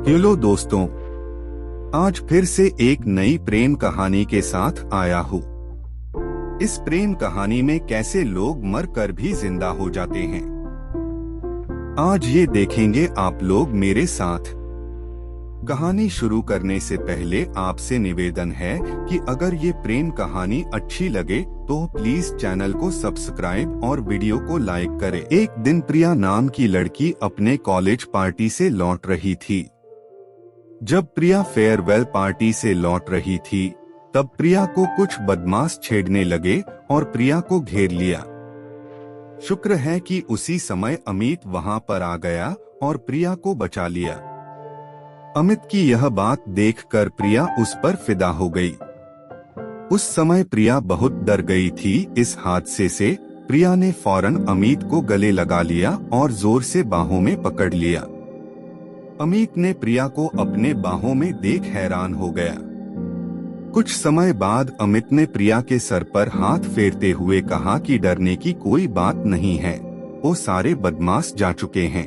Hello दोस्तों, आज फिर से एक नई प्रेम कहानी के साथ आया हूँ। इस प्रेम कहानी में कैसे लोग मर कर भी जिंदा हो जाते हैं, आज ये देखेंगे आप लोग मेरे साथ। कहानी शुरू करने से पहले आपसे निवेदन है कि अगर ये प्रेम कहानी अच्छी लगे तो प्लीज चैनल को सब्सक्राइब और वीडियो को लाइक करें। एक दिन प्रिया नाम की लड़की अपने कॉलेज पार्टी से लौट रही थी। जब प्रिया फेयरवेल पार्टी से लौट रही थी, तब प्रिया को कुछ बदमाश छेड़ने लगे और प्रिया को घेर लिया। शुक्र है कि उसी समय अमित वहां पर आ गया और प्रिया को बचा लिया। अमित की यह बात देखकर प्रिया उस पर फिदा हो गई। उस समय प्रिया बहुत डर गई थी। इस हादसे से प्रिया ने फौरन अमित को गले लगा लिया और जोर से बाहों में पकड़ लिया। अमित ने प्रिया को अपने बाहों में देख हैरान हो गया। कुछ समय बाद अमित ने प्रिया के सर पर हाथ फेरते हुए कहा कि डरने की कोई बात नहीं है, वो सारे बदमाश जा चुके हैं।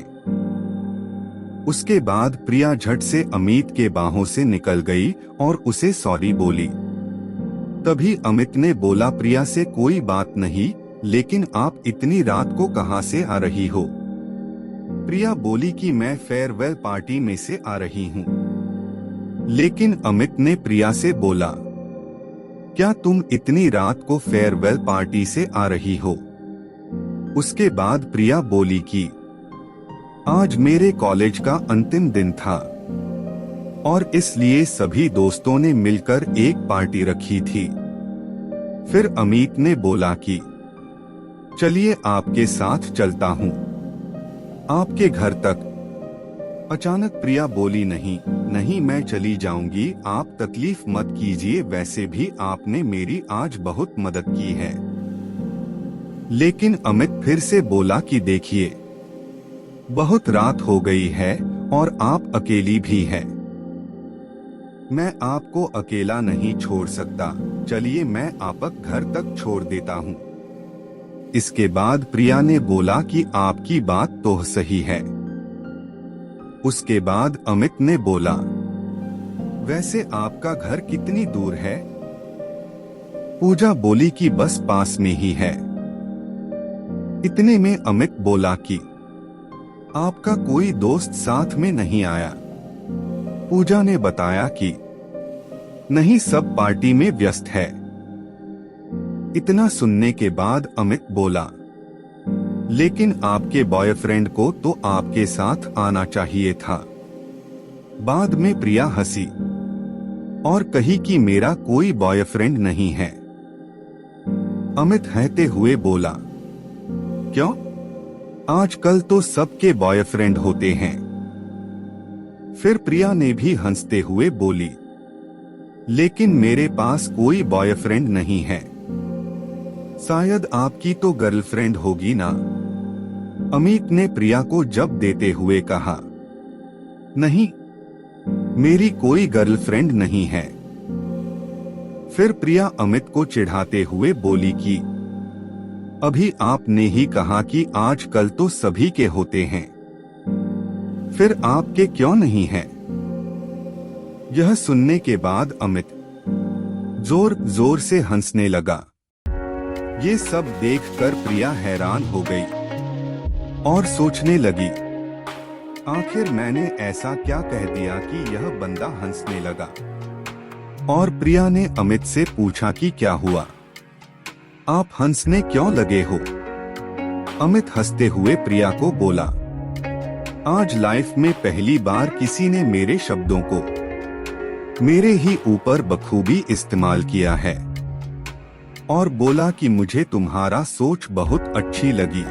उसके बाद प्रिया झट से अमित के बाहों से निकल गई और उसे सॉरी बोली। तभी अमित ने बोला, प्रिया से कोई बात नहीं, लेकिन आप इतनी रात को कहां से आ रही हो? प्रिया बोली कि मैं फेयरवेल पार्टी में से आ रही हूँ। लेकिन अमित ने प्रिया से बोला, क्या तुम इतनी रात को फेयरवेल पार्टी से आ रही हो? उसके बाद प्रिया बोली कि आज मेरे कॉलेज का अंतिम दिन था और इसलिए सभी दोस्तों ने मिलकर एक पार्टी रखी थी। फिर अमित ने बोला कि चलिए आपके साथ चलता हूँ आपके घर तक। अचानक प्रिया बोली, नहीं मैं चली जाऊंगी, आप तकलीफ मत कीजिए, वैसे भी आपने मेरी आज बहुत मदद की है। लेकिन अमित फिर से बोला कि देखिए, बहुत रात हो गई है और आप अकेली भी हैं। मैं आपको अकेला नहीं छोड़ सकता, चलिए मैं आपक घर तक छोड़ देता हूँ। इसके बाद प्रिया ने बोला कि आपकी बात तो सही है। उसके बाद अमित ने बोला, वैसे आपका घर कितनी दूर है? पूजा बोली कि बस पास में ही है। इतने में अमित बोला कि आपका कोई दोस्त साथ में नहीं आया? पूजा ने बताया कि नहीं, सब पार्टी में व्यस्त है। इतना सुनने के बाद अमित बोला, लेकिन आपके बॉयफ्रेंड को तो आपके साथ आना चाहिए था। बाद में प्रिया हंसी और कही कि मेरा कोई बॉयफ्रेंड नहीं है। अमित हंसते हुए बोला, क्यों? आजकल तो सबके बॉयफ्रेंड होते हैं। फिर प्रिया ने भी हंसते हुए बोली, लेकिन मेरे पास कोई बॉयफ्रेंड नहीं है। शायद आपकी तो गर्लफ्रेंड होगी ना? अमित ने प्रिया को जब देते हुए कहा, नहीं, मेरी कोई गर्लफ्रेंड नहीं है। फिर प्रिया अमित को चिढ़ाते हुए बोली कि अभी आपने ही कहा कि आजकल तो सभी के होते हैं, फिर आपके क्यों नहीं है? यह सुनने के बाद अमित जोर जोर से हंसने लगा। ये सब देखकर प्रिया हैरान हो गई और सोचने लगी, आखिर मैंने ऐसा क्या कह दिया कि यह बंदा हंसने लगा? और प्रिया ने अमित से पूछा कि क्या हुआ, आप हंसने क्यों लगे हो? अमित हंसते हुए प्रिया को बोला, आज लाइफ में पहली बार किसी ने मेरे शब्दों को मेरे ही ऊपर बखूबी इस्तेमाल किया है और बोला कि मुझे तुम्हारा सोच बहुत अच्छी लगी।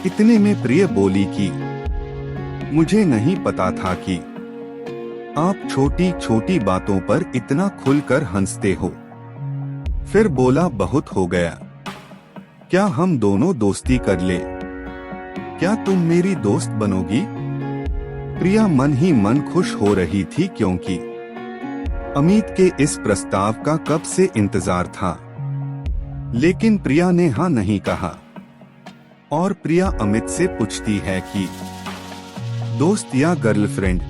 इतने में प्रिय बोली कि मुझे नहीं पता था कि आप छोटी छोटी बातों पर इतना खुलकर हंसते हो। फिर बोला, बहुत हो गया, क्या हम दोनों दोस्ती कर ले? क्या तुम मेरी दोस्त बनोगी? प्रिया मन ही मन खुश हो रही थी, क्योंकि अमित के इस प्रस्ताव का कब से इंतजार था। लेकिन प्रिया ने हाँ नहीं कहा और प्रिया अमित से पूछती है कि दोस्त या गर्लफ्रेंड?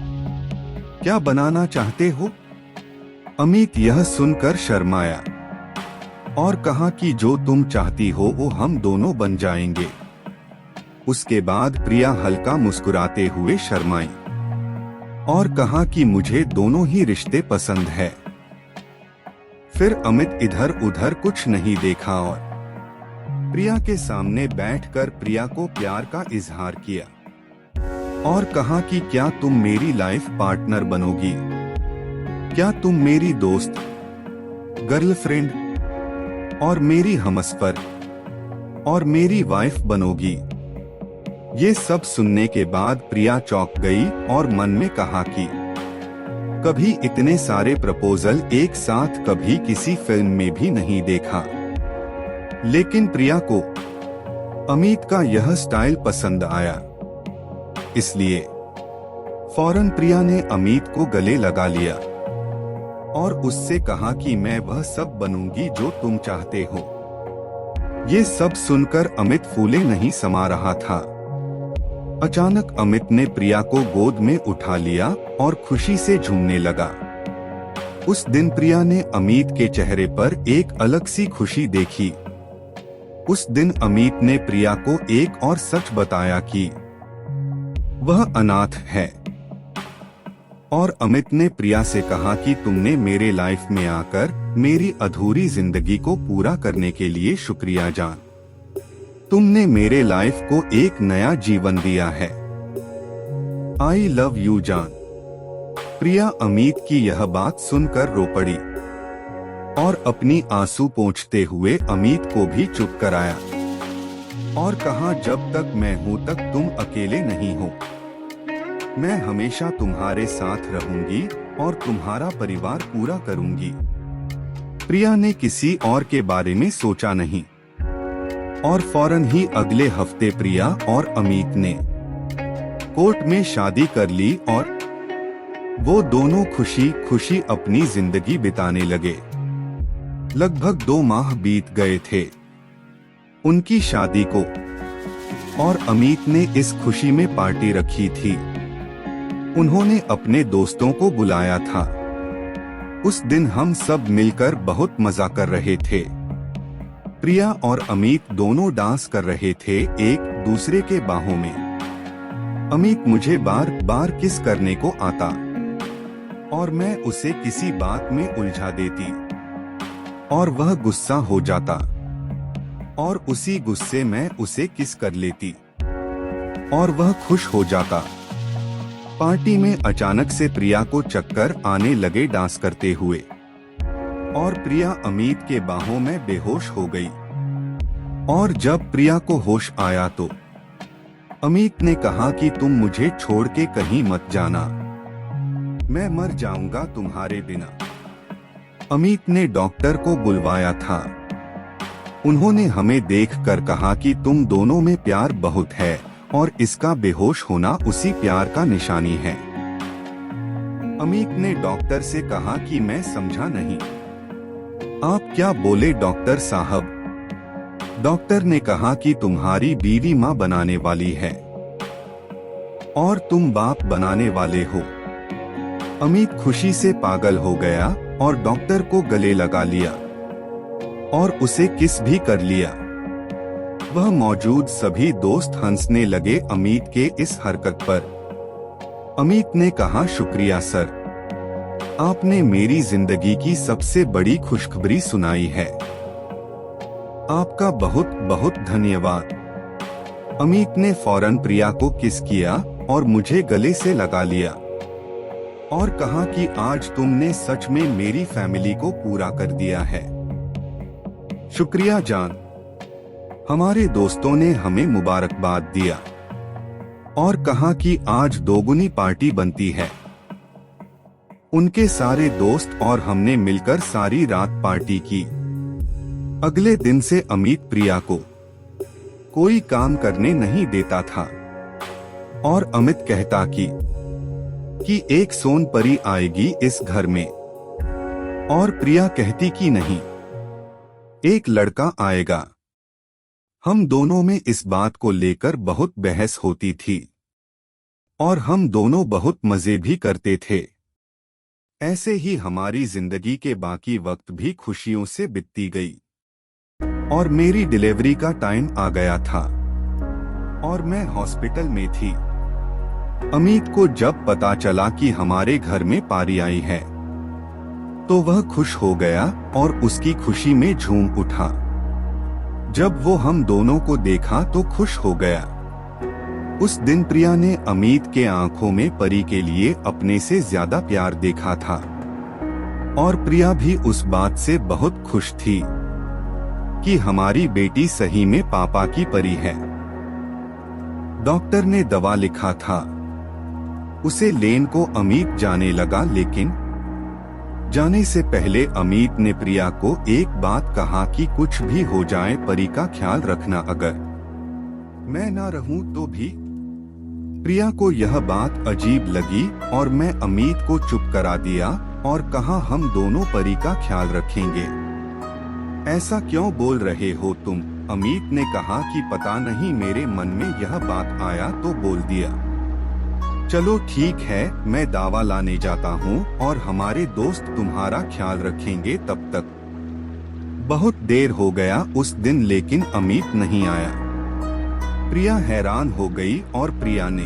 क्या बनाना चाहते हो? अमित यह सुनकर शर्माया और कहा कि जो तुम चाहती हो वो हम दोनों बन जाएंगे। उसके बाद प्रिया हल्का मुस्कुराते हुए शर्माई और कहा कि मुझे दोनों ही रिश्ते पसंद है। फिर अमित इधर उधर कुछ नहीं देखा और प्रिया के सामने बैठकर प्रिया को प्यार का इजहार किया और कहा कि क्या तुम मेरी लाइफ पार्टनर बनोगी? क्या तुम मेरी दोस्त, गर्लफ्रेंड और मेरी हमसफर और मेरी वाइफ बनोगी? ये सब सुनने के बाद प्रिया चौंक गई और मन में कहा कि कभी इतने सारे प्रपोजल एक साथ कभी किसी फिल्म में भी नहीं देखा। लेकिन प्रिया को अमित का यह स्टाइल पसंद आया, इसलिए फौरन प्रिया ने अमित को गले लगा लिया और उससे कहा कि मैं वह सब बनूंगी जो तुम चाहते हो। ये सब सुनकर अमित फूले नहीं समा रहा था। अचानक अमित ने प्रिया को गोद में उठा लिया और खुशी से झूमने लगा। उस दिन प्रिया ने अमित के चेहरे पर एक अलग सी खुशी देखी। उस दिन अमित ने प्रिया को एक और सच बताया कि वह अनाथ है और अमित ने प्रिया से कहा कि तुमने मेरे लाइफ में आकर मेरी अधूरी जिंदगी को पूरा करने के लिए शुक्रिया जान। तुमने मेरे लाइफ को एक नया जीवन दिया है। आई लव यू जान। प्रिया अमित की यह बात सुनकर रो पड़ी और अपनी आंसू पोंछते हुए अमित को भी चुप कराया और कहा, जब तक मैं हूं तक तुम अकेले नहीं हो। मैं हमेशा तुम्हारे साथ रहूंगी और तुम्हारा परिवार पूरा करूंगी। प्रिया ने किसी और के बारे में सोचा नहीं और फौरन ही अगले हफ्ते प्रिया और अमित ने कोर्ट में शादी कर ली और वो दोनों खुशी खुशी अपनी जिंदगी बिताने लगे। लगभग 2 माह बीत गए थे उनकी शादी को और अमित ने इस खुशी में पार्टी रखी थी। उन्होंने अपने दोस्तों को बुलाया था। उस दिन हम सब मिलकर बहुत मजा कर रहे थे। प्रिया और अमित दोनों डांस कर रहे थे एक दूसरे के बाहों में। अमित मुझे बार बार किस करने को आता और मैं उसे किसी बात में उलझा देती और वह गुस्सा हो जाता और उसी गुस्से में उसे किस कर लेती और वह खुश हो जाता। पार्टी में अचानक से प्रिया को चक्कर आने लगे डांस करते हुए और प्रिया अमित के बाहों में बेहोश हो गई। और जब प्रिया को होश आया तो अमित ने कहा कि तुम मुझे छोड़ के कहीं मत जाना, मैं मर जाऊंगा तुम्हारे बिना। अमित ने डॉक्टर को बुलवाया था। उन्होंने हमें देखकर कहा कि तुम दोनों में प्यार बहुत है और इसका बेहोश होना उसी प्यार का निशानी है। अमित ने डॉक्टर से कहा कि मैं समझा नहीं। आप क्या बोले डॉक्टर साहब? डॉक्टर ने कहा कि तुम्हारी बीवी माँ बनाने वाली है और तुम बाप बनाने वाले हो। अमित खुशी से पागल हो गया और डॉक्टर को गले लगा लिया और उसे किस भी कर लिया। वह मौजूद सभी दोस्त हंसने लगे अमित के इस हरकत पर। अमित ने कहा, शुक्रिया सर, आपने मेरी जिंदगी की सबसे बड़ी खुशखबरी सुनाई है। आपका बहुत बहुत धन्यवाद। अमित ने फौरन प्रिया को किस किया और मुझे गले से लगा लिया और कहा कि आज तुमने सच में मेरी फैमिली को पूरा कर दिया है। शुक्रिया जान। हमारे दोस्तों ने हमें मुबारकबाद दिया और कहा कि आज दोगुनी पार्टी बनती है। उनके सारे दोस्त और हमने मिलकर सारी रात पार्टी की। अगले दिन से अमित प्रिया को कोई काम करने नहीं देता था और अमित कहता कि एक सोन परी आएगी इस घर में और प्रिया कहती कि नहीं, एक लड़का आएगा। हम दोनों में इस बात को लेकर बहुत बहस होती थी और हम दोनों बहुत मजे भी करते थे। ऐसे ही हमारी जिंदगी के बाकी वक्त भी खुशियों से बीतती गई और मेरी डिलीवरी का टाइम आ गया था और मैं हॉस्पिटल में थी। अमित को जब पता चला कि हमारे घर में पारी आई है तो वह खुश हो गया और उसकी खुशी में झूम उठा। जब वो हम दोनों को देखा तो खुश हो गया। उस दिन प्रिया ने अमित के आंखों में परी के लिए अपने से ज्यादा प्यार देखा था और प्रिया भी उस बात से बहुत खुश थी कि हमारी बेटी सही में पापा की परी है। डॉक्टर ने दवा लिखा था, उसे लेन को अमित जाने लगा, लेकिन जाने से पहले अमित ने प्रिया को एक बात कहा कि कुछ भी हो जाए परी का ख्याल रखना, अगर मैं ना रहूं तो भी। प्रिया को यह बात अजीब लगी और मैं अमित को चुप करा दिया और कहा हम दोनों परी का ख्याल रखेंगे। ऐसा क्यों बोल रहे हो तुम? अमित ने कहा कि पता नहीं मेरे मन में यह बात आया तो बोल दिया। चलो ठीक है, मैं दवा लाने जाता हूँ और हमारे दोस्त तुम्हारा ख्याल रखेंगे तब तक। बहुत देर हो गया उस दिन, लेकिन अमित नहीं आया। प्रिया हैरान हो गई और प्रिया ने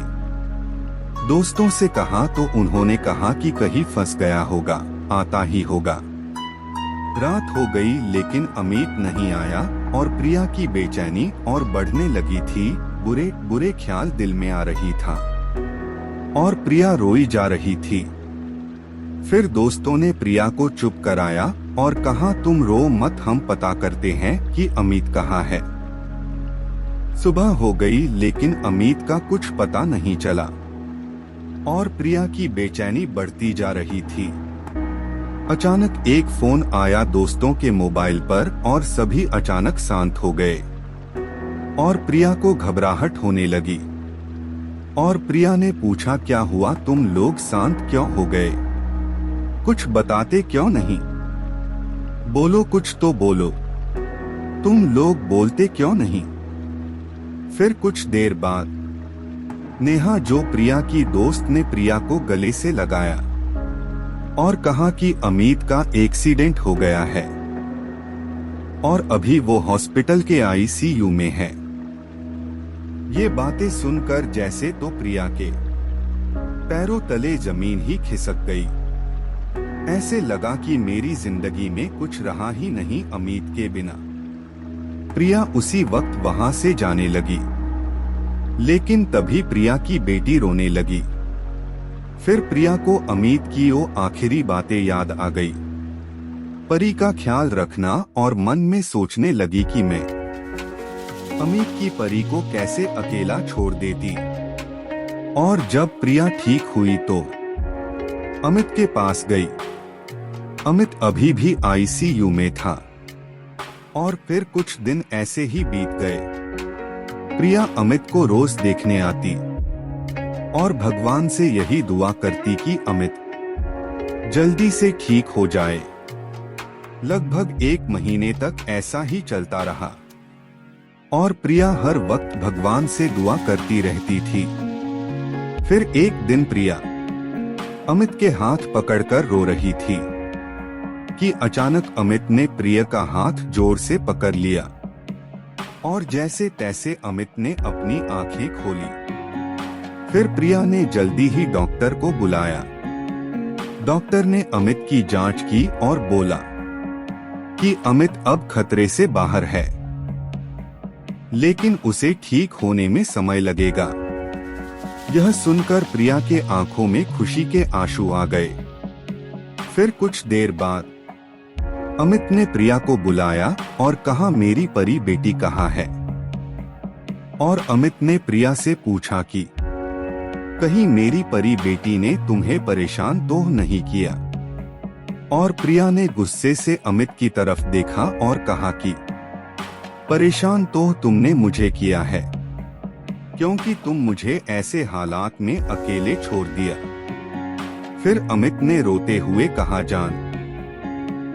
दोस्तों से कहा तो उन्होंने कहा कि कहीं फंस गया होगा, आता ही होगा। रात हो गई लेकिन अमित नहीं आया और प्रिया की बेचैनी और बढ़ने लगी थी। बुरे बुरे ख्याल दिल में आ रही था और प्रिया रोई जा रही थी। फिर दोस्तों ने प्रिया को चुप कराया और कहा तुम रो मत, हम पता करते हैं कि अमित कहाँ है। सुबह हो गई लेकिन अमित का कुछ पता नहीं चला और प्रिया की बेचैनी बढ़ती जा रही थी। अचानक एक फोन आया दोस्तों के मोबाइल पर और सभी अचानक शांत हो गए और प्रिया को घबराहट होने लगी और प्रिया ने पूछा क्या हुआ, तुम लोग शांत क्यों हो गए? कुछ बताते क्यों नहीं? बोलो, कुछ तो बोलो, तुम लोग बोलते क्यों नहीं? फिर कुछ देर बाद नेहा, जो प्रिया की दोस्त, ने प्रिया को गले से लगाया और कहा कि अमित का एक्सीडेंट हो गया है और अभी वो हॉस्पिटल के आईसीयू में है। ये बातें सुनकर जैसे तो प्रिया के पैरों तले जमीन ही खिसक गई। ऐसे लगा कि मेरी जिंदगी में कुछ रहा ही नहीं अमित के बिना। प्रिया उसी वक्त वहां से जाने लगी, लेकिन तभी प्रिया की बेटी रोने लगी। फिर प्रिया को अमित की वो आखिरी बातें याद आ गई, परी का ख्याल रखना, और मन में सोचने लगी कि मैं अमित की परी को कैसे अकेला छोड़ देती। और जब प्रिया ठीक हुई तो अमित के पास गई। अमित अभी भी आईसीयू में था और फिर कुछ दिन ऐसे ही बीत गए। प्रिया अमित को रोज देखने आती और भगवान से यही दुआ करती कि अमित जल्दी से ठीक हो जाए। लगभग 1 महीने तक ऐसा ही चलता रहा और प्रिया हर वक्त भगवान से दुआ करती रहती थी। फिर एक दिन प्रिया अमित के हाथ पकड़कर रो रही थी कि अचानक अमित ने प्रिया का हाथ जोर से पकड़ लिया और जैसे तैसे अमित ने अपनी आंखें खोली। फिर प्रिया ने जल्दी ही डॉक्टर को बुलाया। डॉक्टर ने अमित की जांच की और बोला कि अमित अब खतरे से बाहर है, लेकिन उसे ठीक होने में समय लगेगा। यह सुनकर प्रिया के आंखों में खुशी के आंसू आ गए। फिर कुछ देर बाद अमित ने प्रिया को बुलाया और कहा मेरी परी बेटी कहाँ है? और अमित ने प्रिया से पूछा कि कहीं मेरी परी बेटी ने तुम्हें परेशान तो नहीं किया? और प्रिया ने गुस्से से अमित की तरफ देखा और कहा कि परेशान तो तुमने मुझे किया है, क्योंकि तुम मुझे ऐसे हालात में अकेले छोड़ दिया। फिर अमित ने रोते हुए कहा जान,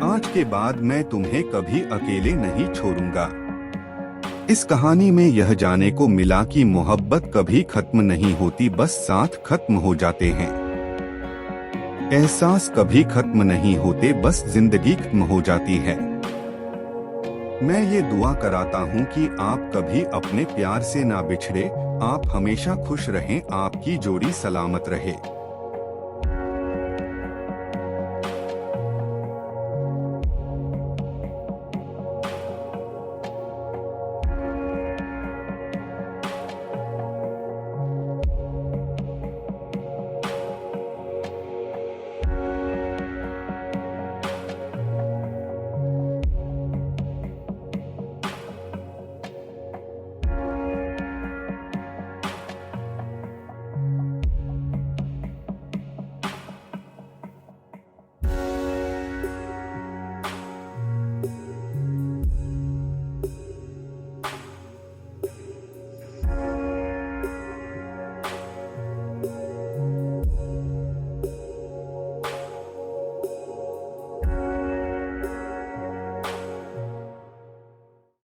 आज के बाद मैं तुम्हें कभी अकेले नहीं छोड़ूंगा। इस कहानी में यह जाने को मिला कि मोहब्बत कभी खत्म नहीं होती, बस साथ खत्म हो जाते हैं। एहसास कभी खत्म नहीं होते, बस जिंदगी खत्म हो जाती है। मैं ये दुआ कराता हूँ कि आप कभी अपने प्यार से ना बिछड़े, आप हमेशा खुश रहें, आपकी जोड़ी सलामत रहे।